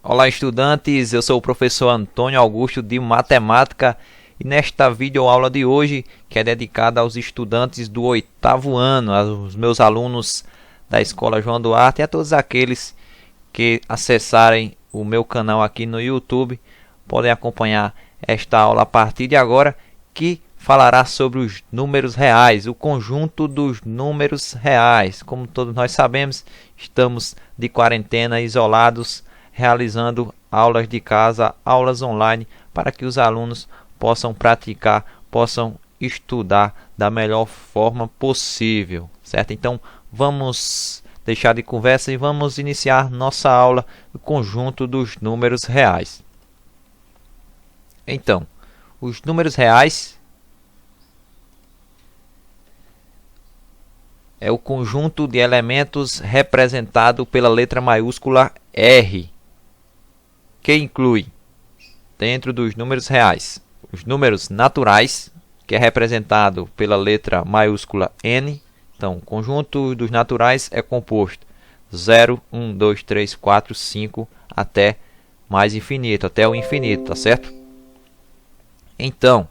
Olá, estudantes, eu sou o professor Antônio Augusto de Matemática e nesta videoaula de hoje, que é dedicada aos estudantes do 8º ano, aos meus alunos da Escola João Duarte e a todos aqueles que acessarem o meu canal aqui no YouTube, podem acompanhar esta aula a partir de agora, que falará sobre os números reais, o conjunto dos números reais. Como todos nós sabemos, estamos de quarentena, isolados, realizando aulas de casa, aulas online, para que os alunos possam praticar, possam estudar da melhor forma possível, certo? Então, vamos deixar de conversa e vamos iniciar nossa aula do conjunto dos números reais. Então, os números reais é o conjunto de elementos representado pela letra maiúscula R, que inclui, dentro dos números reais, os números naturais, que é representado pela letra maiúscula N. Então, o conjunto dos naturais é composto 0, 1, 2, 3, 4, 5, até mais infinito, até o infinito, tá certo? Então,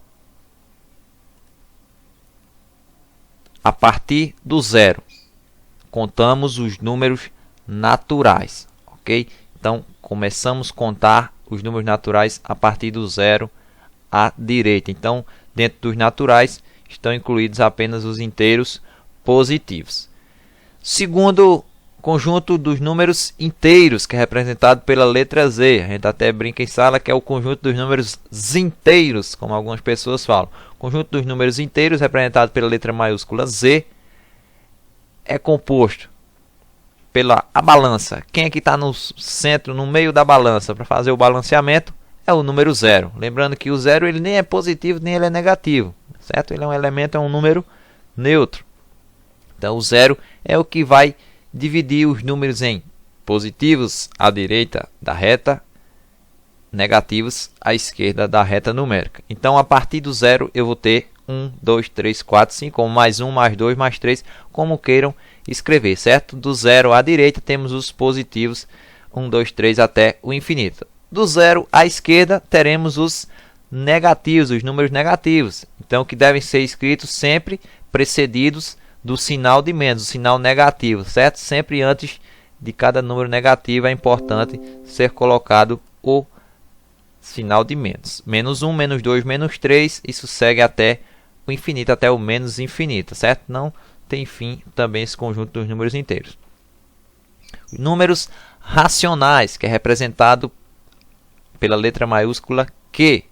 a partir do 0, contamos os números naturais, ok? Então, começamos a contar os números naturais a partir do 0 à direita. Então, dentro dos naturais, estão incluídos apenas os inteiros positivos. Segundo conjunto dos números inteiros, que é representado pela letra Z. A gente até brinca em sala que é o conjunto dos números inteiros, como algumas pessoas falam. O conjunto dos números inteiros, representado pela letra maiúscula Z, é composto pela balança. Quem é que está no centro, no meio da balança, para fazer o balanceamento? É o número 0. Lembrando que o 0 ele nem é positivo, nem ele é negativo, certo? Ele é um elemento, é um número neutro. Então, o 0 é o que vai dividir os números em positivos à direita da reta, negativos à esquerda da reta numérica. Então, a partir do 0, eu vou ter 1, 2, 3, 4, 5, como mais 1, mais 2, mais 3, como queiram escrever, certo? Do 0 à direita temos os positivos, 1, 2, 3 até o infinito. Do 0 à esquerda teremos os negativos, os números negativos. Então, que devem ser escritos sempre precedidos do sinal de menos, o sinal negativo, certo? Sempre antes de cada número negativo é importante ser colocado o sinal de menos. Menos 1, menos 2, menos 3, isso segue até o infinito, até o menos infinito, certo? Não tem fim também esse conjunto dos números inteiros. Os números racionais, que é representado pela letra maiúscula Q.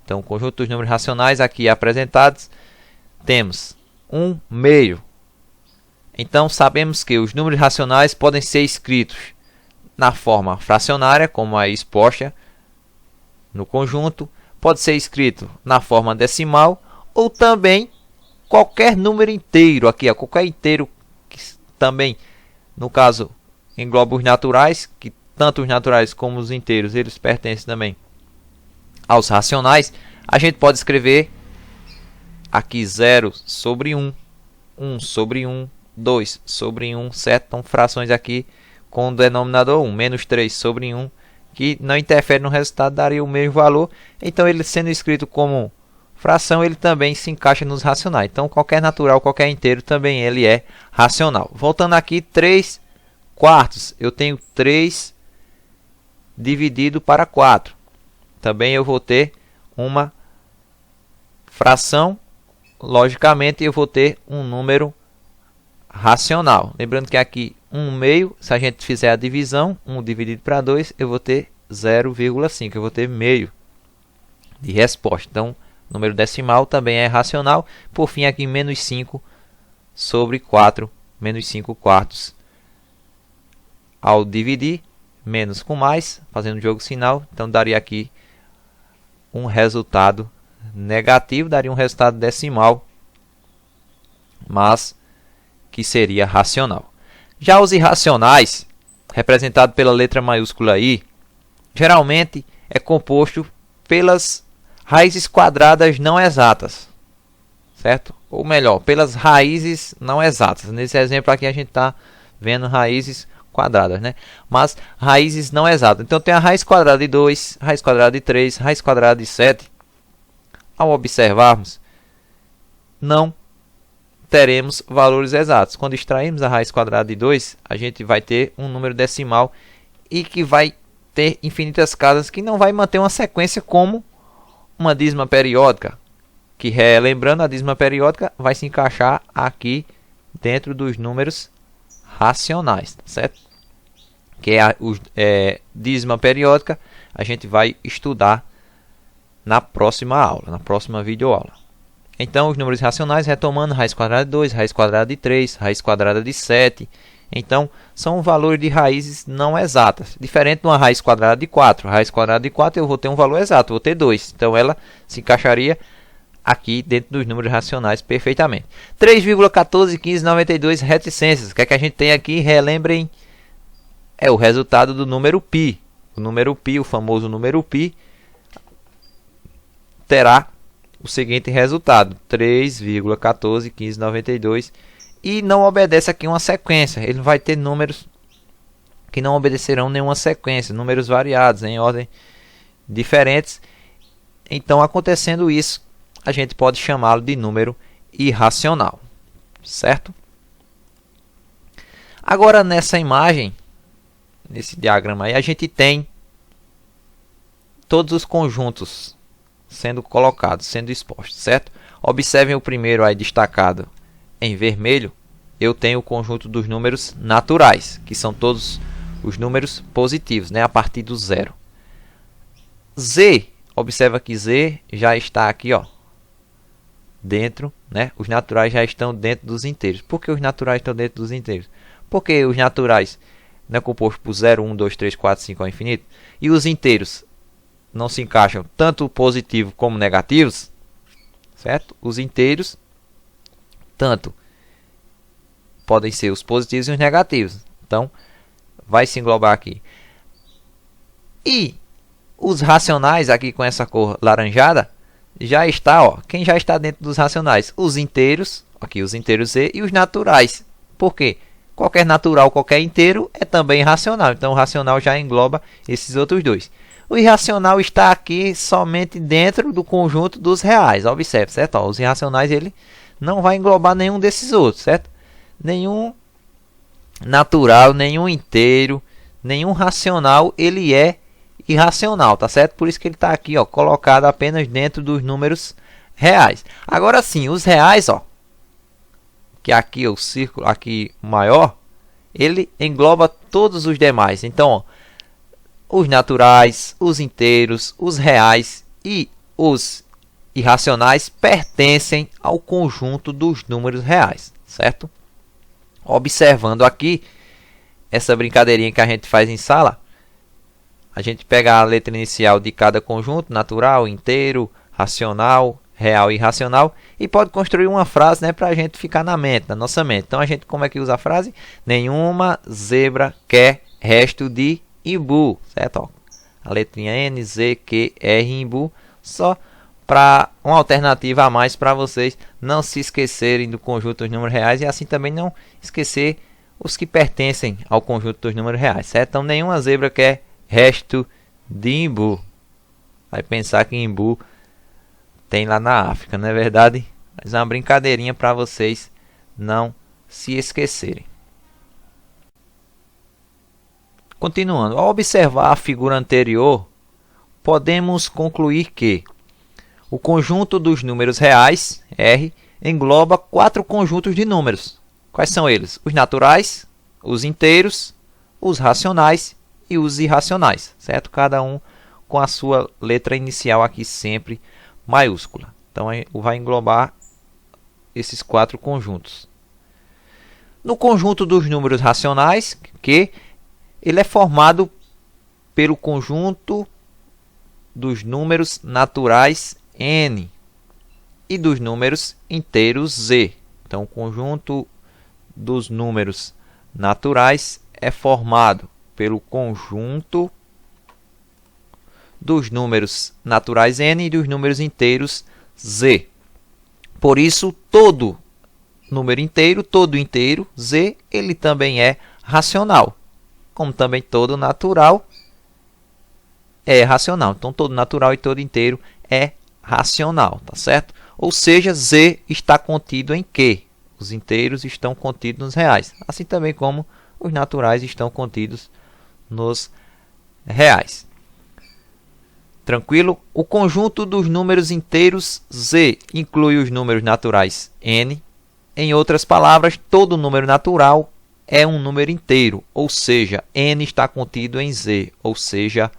Então, o conjunto dos números racionais aqui apresentados, temos 1 meio. Então, sabemos que os números racionais podem ser escritos na forma fracionária, como é exposta no conjunto, pode ser escrito na forma decimal, ou também qualquer número inteiro, aqui, qualquer inteiro que também, no caso, engloba os naturais, que tanto os naturais como os inteiros, eles pertencem também aos racionais. A gente pode escrever aqui 0 sobre 1, 1 sobre 1, 2 sobre 1, certo? Então, frações aqui com o denominador 1, menos 3 sobre 1, que não interfere no resultado, daria o mesmo valor. Então, ele sendo escrito como fração, ele também se encaixa nos racionais. Então, qualquer natural, qualquer inteiro, também ele é racional. Voltando aqui, 3 quartos. Eu tenho 3 dividido para 4. Também eu vou ter uma fração. Logicamente, eu vou ter um número racional. Lembrando que aqui 1 meio, se a gente fizer a divisão, 1 dividido para 2, eu vou ter 0,5. Eu vou ter meio de resposta. Então, número decimal também é racional. Por fim, aqui menos 5 sobre 4, menos 5 quartos. Ao dividir, menos com mais, fazendo o jogo sinal, então daria aqui um resultado negativo, daria um resultado decimal, mas que seria racional. Já os irracionais, representado pela letra maiúscula I, geralmente é composto pelas raízes quadradas não exatas, certo? Ou melhor, pelas raízes não exatas. Nesse exemplo aqui a gente está vendo raízes quadradas, né? Mas raízes não exatas. Então tem a raiz quadrada de 2, raiz quadrada de 3, raiz quadrada de 7. Ao observarmos, não teremos valores exatos. Quando extrairmos a raiz quadrada de 2, a gente vai ter um número decimal e que vai ter infinitas casas que não vai manter uma sequência como uma dízima periódica. Que, relembrando, a dízima periódica vai se encaixar aqui dentro dos números racionais, tá certo? Que é a dízima periódica, a gente vai estudar na próxima aula, na próxima videoaula. Então, os números racionais, retomando, raiz quadrada de 2, raiz quadrada de 3, raiz quadrada de 7. Então, são valores de raízes não exatas. Diferente de uma raiz quadrada de 4. Raiz quadrada de 4 eu vou ter um valor exato, vou ter 2. Então, ela se encaixaria aqui dentro dos números racionais perfeitamente. 3,141592 reticências. O que é que a gente tem aqui? Relembrem, é o resultado do número π. O número π, o famoso número π, terá o seguinte resultado: 3,141592. E não obedece aqui uma sequência. Ele vai ter números que não obedecerão nenhuma sequência, números variados em ordem diferentes. Então, acontecendo isso, a gente pode chamá-lo de número irracional, certo? Agora, nessa imagem, nesse diagrama aí, a gente tem todos os conjuntos sendo colocados, sendo expostos, certo? Observem o primeiro aí destacado em vermelho. Eu tenho o conjunto dos números naturais, que são todos os números positivos, né? A partir do zero. Z, observa que Z já está aqui, ó, dentro, né? Os naturais já estão dentro dos inteiros. Por que os naturais estão dentro dos inteiros? Porque os naturais não é composto por 0, 1, 2, 3, 4, 5 ao infinito. E os inteiros não se encaixam tanto positivos como negativos, certo? Os inteiros tanto podem ser os positivos e os negativos. Então, vai se englobar aqui. E os racionais, aqui com essa cor laranjada, já está, ó. Quem já está dentro dos racionais? Os inteiros, aqui os inteiros Z, e os naturais. Por quê? Qualquer natural, qualquer inteiro é também racional. Então, o racional já engloba esses outros dois. O irracional está aqui somente dentro do conjunto dos reais. Observe, certo? Ó, os irracionais, ele não vai englobar nenhum desses outros, certo? Nenhum natural, nenhum inteiro, nenhum racional, ele é irracional, tá certo? Por isso que ele está aqui, ó, colocado apenas dentro dos números reais. Agora sim, os reais, ó, que aqui é o círculo aqui maior, ele engloba todos os demais. Então, ó, os naturais, os inteiros, os reais e os irracionais pertencem ao conjunto dos números reais, certo? Observando aqui essa brincadeirinha que a gente faz em sala, a gente pega a letra inicial de cada conjunto, natural, inteiro, racional, real e irracional, e pode construir uma frase, né, para a gente ficar na mente, na nossa mente. Então, a gente, como é que usa a frase? Nenhuma zebra quer resto de imbu, certo? Ó, a letrinha N, Z, Q, R, imbu, só para uma alternativa a mais para vocês não se esquecerem do conjunto dos números reais e assim também não esquecer os que pertencem ao conjunto dos números reais, certo? Então, nenhuma zebra quer resto de imbu. Vai pensar que imbu tem lá na África, não é verdade? Mas é uma brincadeirinha para vocês não se esquecerem. Continuando, ao observar a figura anterior, podemos concluir que o conjunto dos números reais, R, engloba 4 conjuntos de números. Quais são eles? Os naturais, os inteiros, os racionais e os irracionais, certo? Cada um com a sua letra inicial aqui sempre maiúscula. Então, vai englobar esses 4 conjuntos. No conjunto dos números racionais, que ele é formado pelo conjunto dos números naturais N e dos números inteiros Z. Então, o conjunto dos números naturais é formado pelo conjunto dos números naturais N e dos números inteiros Z. Por isso, todo número inteiro, todo inteiro Z, ele também é racional. como também todo natural é racional. Então, todo natural e todo inteiro é racional, tá certo? Ou seja, Z está contido em Q. Os inteiros estão contidos nos reais, assim também como os naturais estão contidos nos reais. Tranquilo? O conjunto dos números inteiros Z inclui os números naturais N. Em outras palavras, todo número natural é um número inteiro, ou seja, N está contido em Z, ou seja,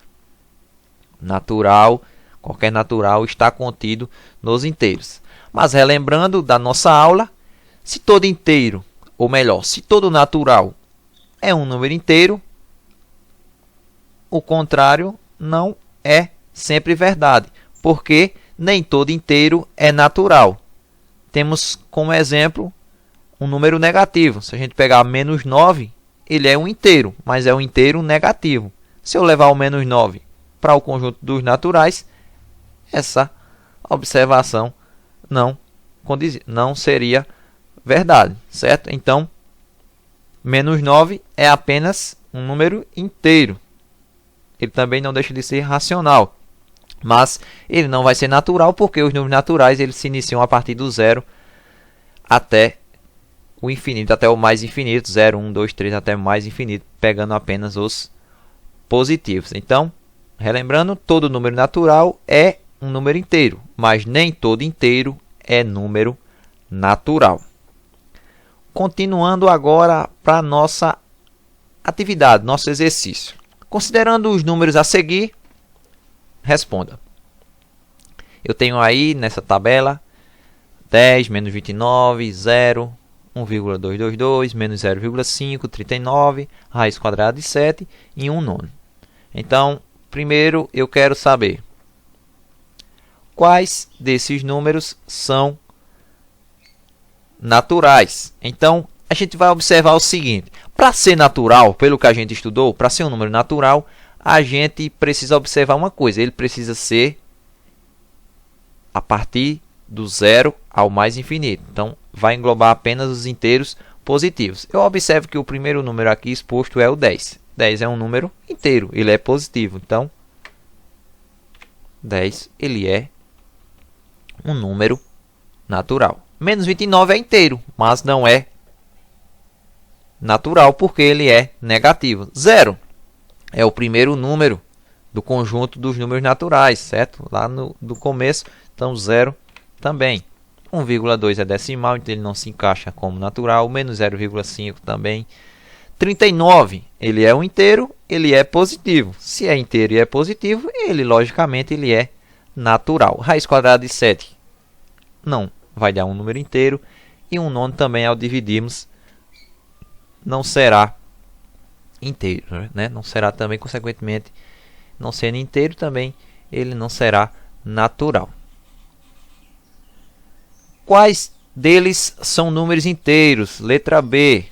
natural, qualquer natural está contido nos inteiros. Mas relembrando da nossa aula, se todo inteiro, ou melhor, se todo natural é um número inteiro, o contrário não é sempre verdade, porque nem todo inteiro é natural. Temos como exemplo um número negativo. Se a gente pegar menos 9, ele é um inteiro, mas é um inteiro negativo. Se eu levar o menos 9 para o conjunto dos naturais, essa observação não seria verdade, certo? Então, menos 9 é apenas um número inteiro. Ele também não deixa de ser racional, mas ele não vai ser natural porque os números naturais eles se iniciam a partir do zero até o infinito, até o mais infinito, 0, 1, 2, 3, até o mais infinito, pegando apenas os positivos. Então, relembrando, todo número natural é um número inteiro, mas nem todo inteiro é número natural. Continuando agora para a nossa atividade, nosso exercício. Considerando os números a seguir, responda. Eu tenho aí nessa tabela 10, menos 29, 0, 1,222, menos 0,5, 39, raiz quadrada de 7 e 1 nono. Então, primeiro eu quero saber quais desses números são naturais. Então, a gente vai observar o seguinte. Para ser natural, pelo que a gente estudou, para ser um número natural, a gente precisa observar uma coisa. Ele precisa ser a partir do zero ao mais infinito. Então, vai englobar apenas os inteiros positivos. Eu observo que o primeiro número aqui exposto é o 10. 10 é um número inteiro, ele é positivo. Então, 10 ele é um número natural. Menos 29 é inteiro, mas não é natural porque ele é negativo. 0 é o primeiro número do conjunto dos números naturais, certo? Lá no começo, então 0 também. 1,2 é decimal, então ele não se encaixa como natural. Menos 0,5 também. 39, ele é um inteiro, ele é positivo. Se é inteiro e é positivo, ele logicamente ele é natural. Raiz quadrada de 7 não vai dar um número inteiro. E 1 nono também, ao dividirmos, não será inteiro, né? Não será também, consequentemente, não sendo inteiro também, ele não será natural. Quais deles são números inteiros? Letra B.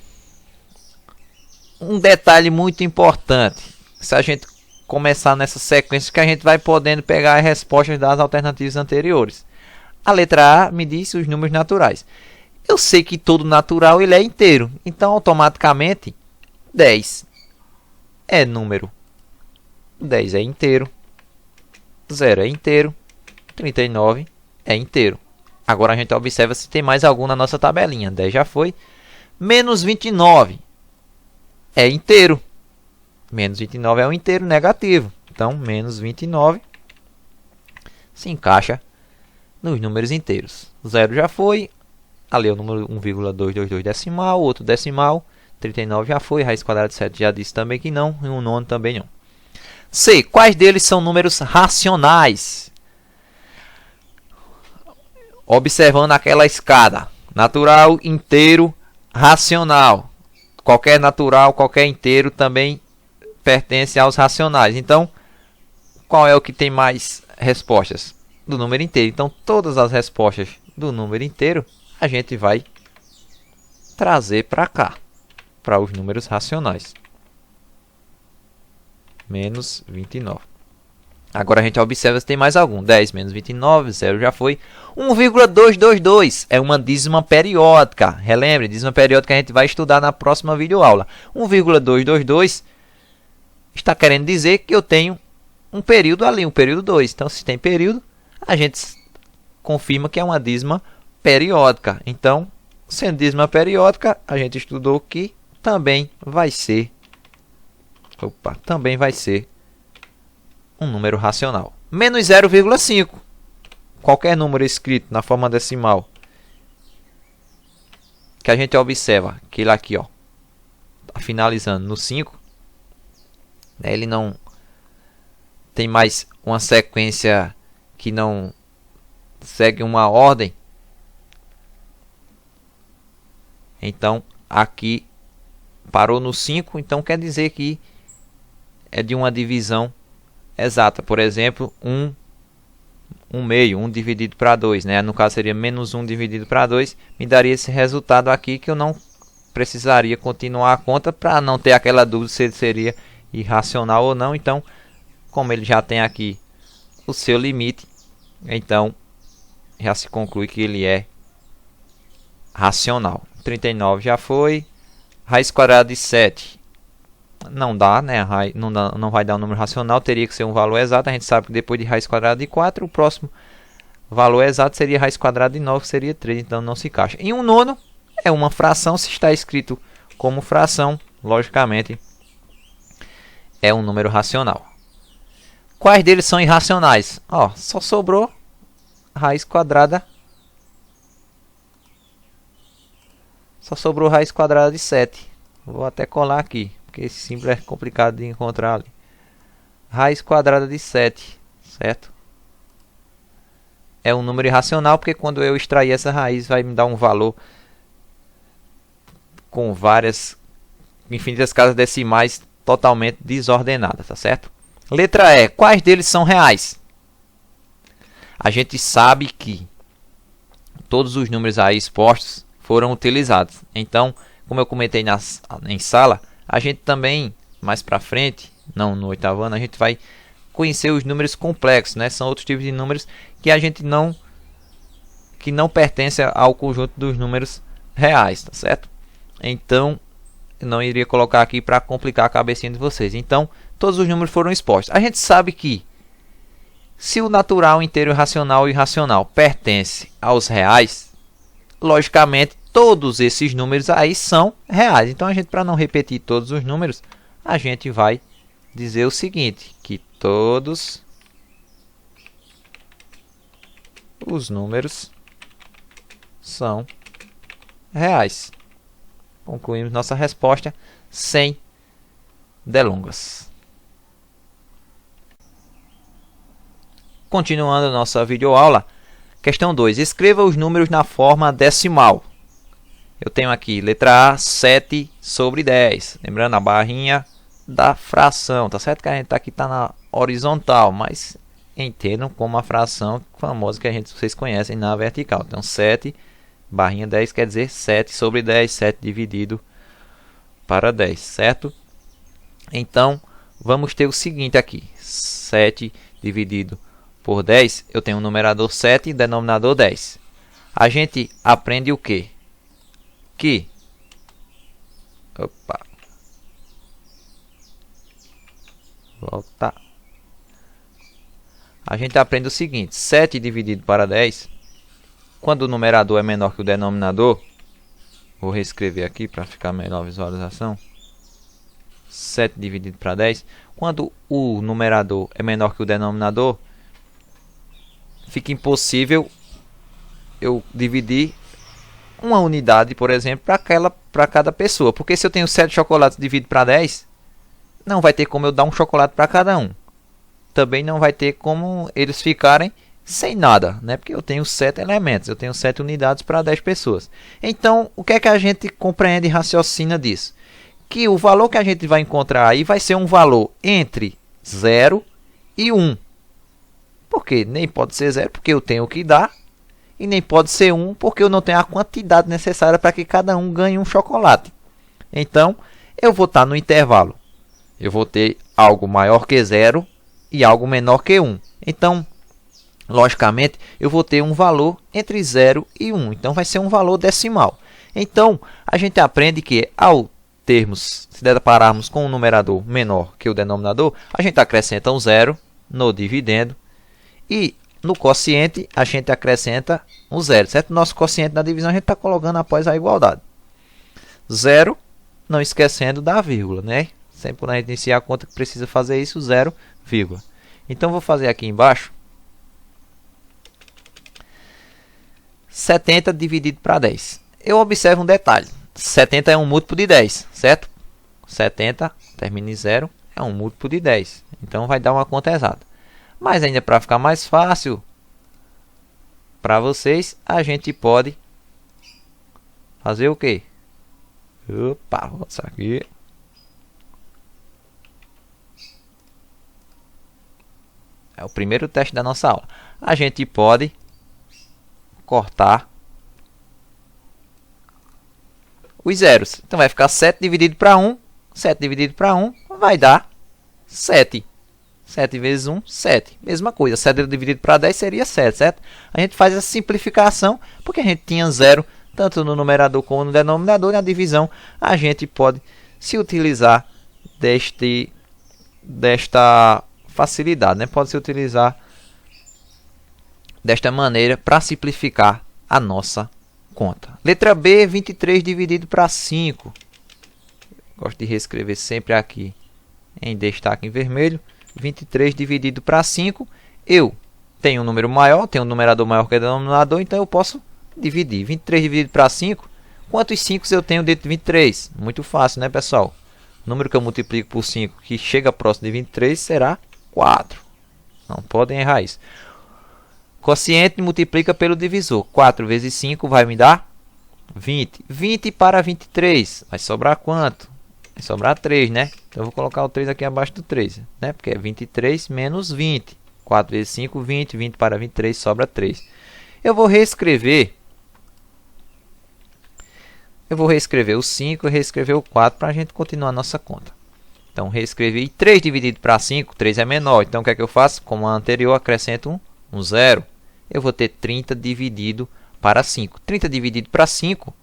Um detalhe muito importante. Se a gente começar nessa sequência, que a gente vai podendo pegar as respostas das alternativas anteriores. A letra A me diz os números naturais. Eu sei que todo natural ele é inteiro. Então, automaticamente, 10 é número. 10 é inteiro. 0 é inteiro. 39 é inteiro. Agora a gente observa se tem mais algum na nossa tabelinha. 10 já foi. Menos 29 é inteiro. Menos 29 é um inteiro negativo. Então, menos 29 se encaixa nos números inteiros. 0 já foi. Ali é o número 1,222 decimal. Outro decimal. 39 já foi. Raiz quadrada de 7 já disse também que não. E 1 nono também não. C. Quais deles são números racionais? Observando aquela escada. Natural, inteiro, racional. Qualquer natural, qualquer inteiro também pertence aos racionais. Então, qual é o que tem mais respostas? Do número inteiro. Então, todas as respostas do número inteiro, a gente vai trazer para cá, para os números racionais. Menos 29. Agora a gente observa se tem mais algum. 10 menos 29, 0 já foi. 1,222 é uma dízima periódica. Relembre, dízima periódica a gente vai estudar na próxima videoaula. 1,222 está querendo dizer que eu tenho um período ali, um período 2. Então, se tem período, a gente confirma que é uma dízima periódica. Então, sendo dízima periódica, a gente estudou que também vai ser um número racional. Menos 0,5. Qualquer número escrito na forma decimal que a gente observa que ele aqui, ó, tá finalizando no 5, né, ele não tem mais uma sequência que não segue uma ordem. Então, aqui parou no 5, então quer dizer que é de uma divisão exata. Por exemplo, 1 meio, 1 dividido para 2, né? No caso seria menos 1 dividido para 2, me daria esse resultado aqui que eu não precisaria continuar a conta para não ter aquela dúvida se ele seria irracional ou não. Então, como ele já tem aqui o seu limite, então já se conclui que ele é racional. 39 já foi. Raiz quadrada de 7 não dá, né? Não vai dar um número racional, teria que ser um valor exato. A gente sabe que depois de raiz quadrada de 4, o próximo valor exato seria raiz quadrada de 9, que seria 3, então não se encaixa. E 1/9 é uma fração, se está escrito como fração, logicamente é um número racional. Quais deles são irracionais? Ó, só sobrou raiz quadrada. Só sobrou raiz quadrada de 7. Vou até colar aqui, porque esse símbolo é complicado de encontrar ali. Raiz quadrada de 7, certo? É um número irracional, porque quando eu extrair essa raiz, vai me dar um valor com várias infinitas casas decimais totalmente desordenadas, tá certo? Letra E. Quais deles são reais? A gente sabe que todos os números aí expostos foram utilizados. Então, como eu comentei em sala, a gente também, mais para frente, não no oitavo ano, a gente vai conhecer os números complexos, né? São outros tipos de números que a gente não pertencem ao conjunto dos números reais, tá certo? Então, eu não iria colocar aqui para complicar a cabecinha de vocês. Então, todos os números foram expostos. A gente sabe que se o natural, inteiro, racional e irracional pertence aos reais, logicamente todos esses números aí são reais. Então, a gente, para não repetir todos os números, a gente vai dizer o seguinte, que todos os números são reais. Concluímos nossa resposta sem delongas. Continuando nossa videoaula, questão 2. Escreva os números na forma decimal. Eu tenho aqui, letra A, 7 sobre 10. Lembrando a barrinha da fração, tá certo? Que a gente aqui está na horizontal, mas entendam como a fração famosa que vocês conhecem na vertical. Então, 7, barrinha 10 quer dizer 7 sobre 10, 7 dividido para 10, certo? Então, vamos ter o seguinte aqui, 7 dividido por 10, eu tenho o numerador 7 e denominador 10. A gente aprende o quê? Que volta. A gente aprende o seguinte, 7 dividido para 10, quando o numerador é menor que o denominador, vou reescrever aqui para ficar melhor a visualização. 7 dividido para 10, quando o numerador é menor que o denominador, fica impossível eu dividir uma unidade, por exemplo, para cada pessoa. Porque se eu tenho 7 chocolates dividido para 10, não vai ter como eu dar um chocolate para cada um. Também não vai ter como eles ficarem sem nada, né? Porque eu tenho 7 elementos, eu tenho 7 unidades para 10 pessoas. Então, o que é que a gente compreende e raciocina disso? Que o valor que a gente vai encontrar aí vai ser um valor entre 0 e 1. Porque nem pode ser 0 porque eu tenho que dar, e nem pode ser 1 porque eu não tenho a quantidade necessária para que cada um ganhe um chocolate. Então, eu vou estar no intervalo. Eu vou ter algo maior que 0 e algo menor que 1. Então, logicamente, eu vou ter um valor entre 0 e 1. Então, vai ser um valor decimal. Então, a gente aprende que ao se depararmos com um numerador menor que o denominador, a gente acrescenta um zero no dividendo e no quociente a gente acrescenta um zero, certo? Nosso quociente na divisão a gente está colocando após a igualdade. Zero, não esquecendo da vírgula, né? Sempre quando a gente iniciar a conta que precisa fazer isso, zero, vírgula. Então vou fazer aqui embaixo 70 dividido para 10. Eu observo um detalhe. 70 é um múltiplo de 10, certo? 70 termina em 0, é um múltiplo de 10. Então vai dar uma conta exata. Mas ainda para ficar mais fácil para vocês, a gente pode fazer o quê? Opa, vou passar aqui. É o primeiro teste da nossa aula. A gente pode cortar os zeros. Então vai ficar 7 dividido para 1. 7 dividido para 1 vai dar 7. 7 vezes 1, 7. Mesma coisa. 7 dividido para 10 seria 7, certo? A gente faz essa simplificação porque a gente tinha 0 tanto no numerador como no denominador. E na divisão a gente pode se utilizar desta facilidade, né? Pode se utilizar desta maneira para simplificar a nossa conta. Letra B, 23 dividido para 5. Gosto de reescrever sempre aqui em destaque em vermelho. 23 dividido para 5. Eu tenho um número maior, tenho um numerador maior que o denominador, então eu posso dividir. 23 dividido para 5. Quantos 5 eu tenho dentro de 23? Muito fácil, né, pessoal? O número que eu multiplico por 5 que chega próximo de 23 será 4. Não podem errar isso. Quociente multiplica pelo divisor. 4 vezes 5 vai me dar 20. 20 para 23. Vai sobrar quanto? Vai sobrar 3, né? Então eu vou colocar o 3 aqui abaixo do 3, né? Porque é 23 menos 20. 4 vezes 5, 20. 20 para 23 sobra 3. Eu vou reescrever. O 5 e reescrever o 4 para a gente continuar a nossa conta. Então, reescrevi 3 dividido para 5, 3 é menor. Então, o que é que eu faço? Como a anterior, acrescento um zero. Eu vou ter 30 dividido para 5. 30 dividido para 5,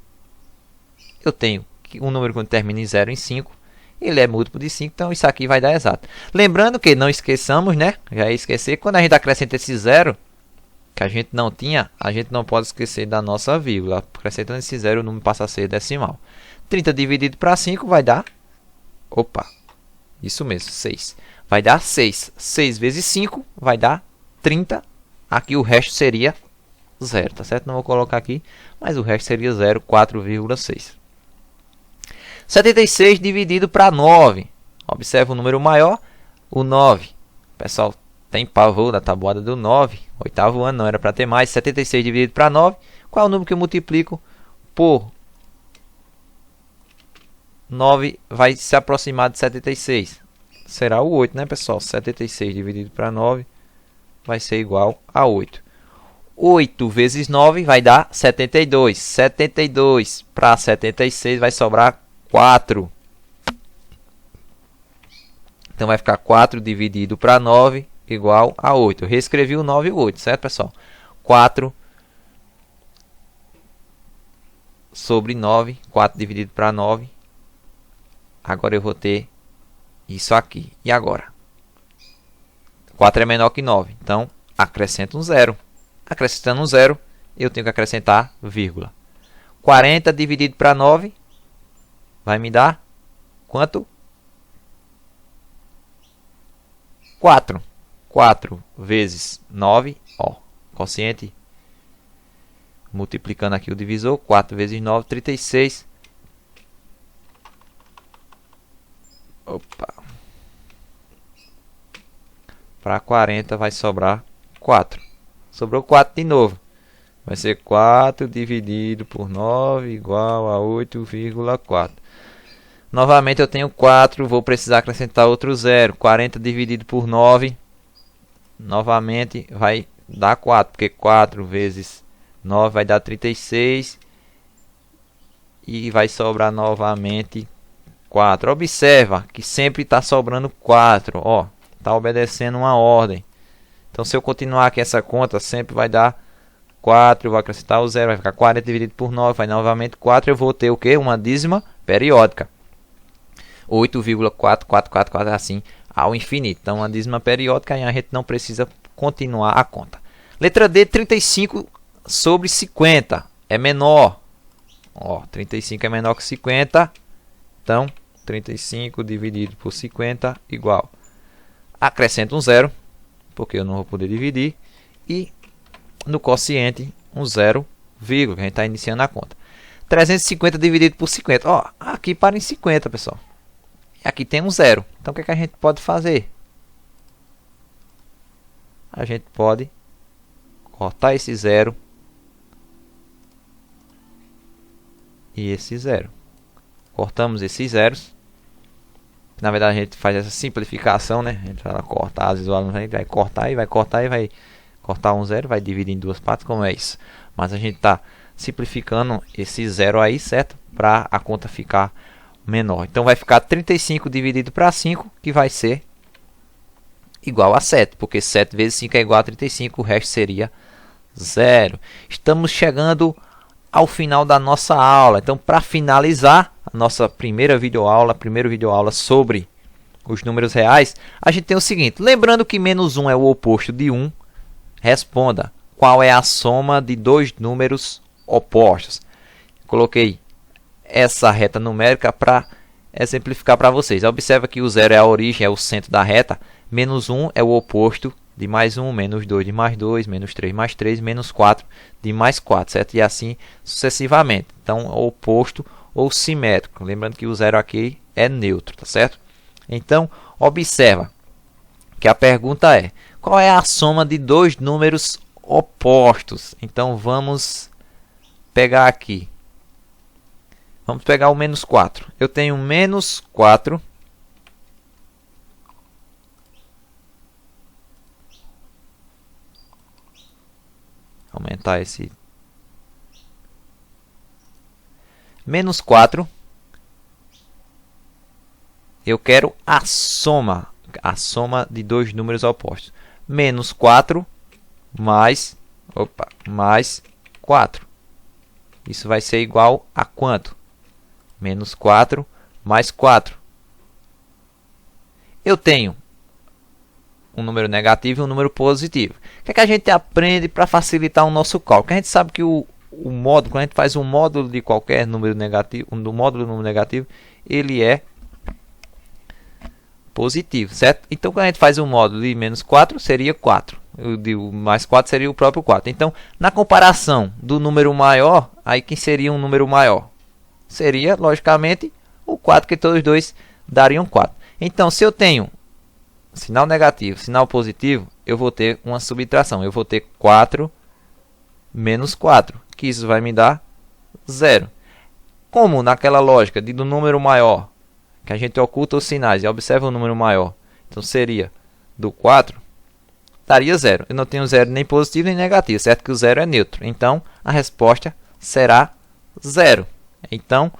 eu tenho um número que termina em 0 em 5. Ele é múltiplo de 5, então isso aqui vai dar exato. Lembrando que não esqueçamos, né? Já ia esquecer, quando a gente acrescenta esse zero, que a gente não tinha, a gente não pode esquecer da nossa vírgula. Acrescentando esse zero, o número passa a ser decimal. 30 dividido para 5 vai dar... Opa! Isso mesmo, 6. Vai dar 6. 6 vezes 5 vai dar 30. Aqui o resto seria 0, tá certo? Não vou colocar aqui, mas o resto seria 0, 4,6. 76 dividido para 9. Observa o número maior, o 9. Pessoal, tem pavor da tabuada do 9. Oitavo ano, não era para ter mais. 76 dividido para 9. Qual é o número que eu multiplico por 9 vai se aproximar de 76. Será o 8, né, pessoal? 76 dividido para 9 vai ser igual a 8. 8 vezes 9 vai dar 72. 72 para 76 vai sobrar 4. Então vai ficar 4 dividido para 9 igual a 8. Eu reescrevi o 9 e o 8, certo, pessoal? 4 sobre 9. 4 dividido para 9. Agora eu vou ter isso aqui. E agora? 4 é menor que 9. Então, acrescento um zero. Acrescentando um zero, eu tenho que acrescentar vírgula. 40 dividido para 9 vai me dar quanto? 4. 4 vezes 9, ó, quociente. Multiplicando aqui o divisor, 4 vezes 9, 36. Opa. Para 40 vai sobrar 4. Sobrou 4 de novo. Vai ser 4 dividido por 9 igual a 8,4. Novamente eu tenho 4, vou precisar acrescentar outro zero. 40 dividido por 9. Novamente vai dar 4, porque 4 vezes 9 vai dar 36. E vai sobrar novamente 4. Observa que sempre está sobrando 4. Ó, está obedecendo uma ordem. Então, se eu continuar aqui essa conta, sempre vai dar 4. Eu vou acrescentar o zero, vai ficar 40 dividido por 9. Vai novamente 4. Eu vou ter o quê? Uma dízima periódica. 8,4444 assim ao infinito. Então, uma dízima periódica, aí a gente não precisa continuar a conta. Letra D, 35 sobre 50 é menor. Ó, 35 é menor que 50. Então, 35 dividido por 50 igual. Acrescento um zero, porque eu não vou poder dividir. E no quociente, um zero, vírgula, que a gente está iniciando a conta. 350 dividido por 50. Ó, aqui para em 50, pessoal. E aqui tem um zero. Então, o que é que a gente pode fazer? A gente pode cortar esse zero e esse zero. Cortamos esses zeros. Na verdade, a gente faz essa simplificação, né? A gente vai cortar, às vezes o aluno vai cortar e vai cortar e vai cortar um zero, vai dividir em duas partes, como é isso. Mas a gente está simplificando esse zero aí, certo? Para a conta ficar menor. Então vai ficar 35 dividido para 5, que vai ser igual a 7, porque 7 vezes 5 é igual a 35, o resto seria 0. Estamos chegando ao final da nossa aula. Então, para finalizar a nossa primeira videoaula sobre os números reais, a gente tem o seguinte: lembrando que menos 1 é o oposto de 1, responda qual é a soma de dois números opostos. Coloquei essa reta numérica para exemplificar para vocês. Observa que o zero é a origem, é o centro da reta. Menos 1 é o oposto de mais 1, menos 2 de mais 2, menos 3 mais 3, menos 4 de mais 4, certo? E assim sucessivamente. Então, oposto ou simétrico. Lembrando que o zero aqui é neutro, tá certo? Então, observa que a pergunta é: qual é a soma de dois números opostos? Então, vamos pegar aqui. Vamos pegar o menos 4. Eu tenho menos 4 aumentar esse menos 4. Eu quero a soma de dois números opostos. Menos 4 mais 4. Isso vai ser igual a quanto? Menos 4 mais 4. Eu tenho um número negativo e um número positivo. O que é que a gente aprende para facilitar o nosso cálculo? A gente sabe que o módulo, quando a gente faz um módulo de qualquer número negativo, do módulo do número negativo, ele é positivo, certo? Então, quando a gente faz um módulo de menos 4, seria 4. O de mais 4 seria o próprio 4. Então, na comparação do número maior, aí quem seria um número maior? Seria, logicamente, o 4, que todos os dois dariam 4. Então, se eu tenho sinal negativo, sinal positivo, eu vou ter uma subtração. Eu vou ter 4 menos 4, que isso vai me dar 0. Como naquela lógica do número maior, que a gente oculta os sinais e observa o número maior, então seria do 4, daria 0. Eu não tenho 0 nem positivo nem negativo, certo que o 0 é neutro. Então, a resposta será 0. Então,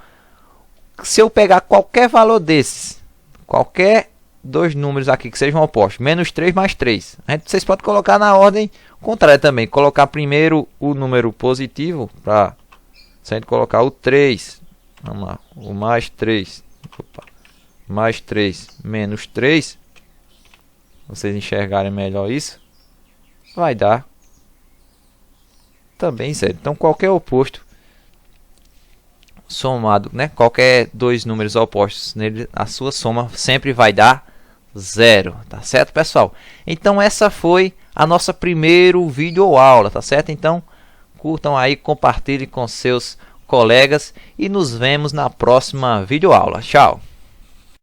se eu pegar qualquer valor desses, qualquer dois números aqui que sejam opostos, menos 3 mais 3, vocês podem colocar na ordem contrária também. Colocar primeiro o número positivo, se a gente colocar o 3, vamos lá, o mais 3, mais 3 menos 3, vocês enxergarem melhor isso, vai dar também 0. Então, qualquer oposto somado, né? Qualquer dois números opostos nele, a sua soma sempre vai dar 0, tá certo, pessoal? Então, essa foi a nossa primeira videoaula, tá certo? Então, curtam aí, compartilhem com seus colegas e nos vemos na próxima videoaula. Tchau!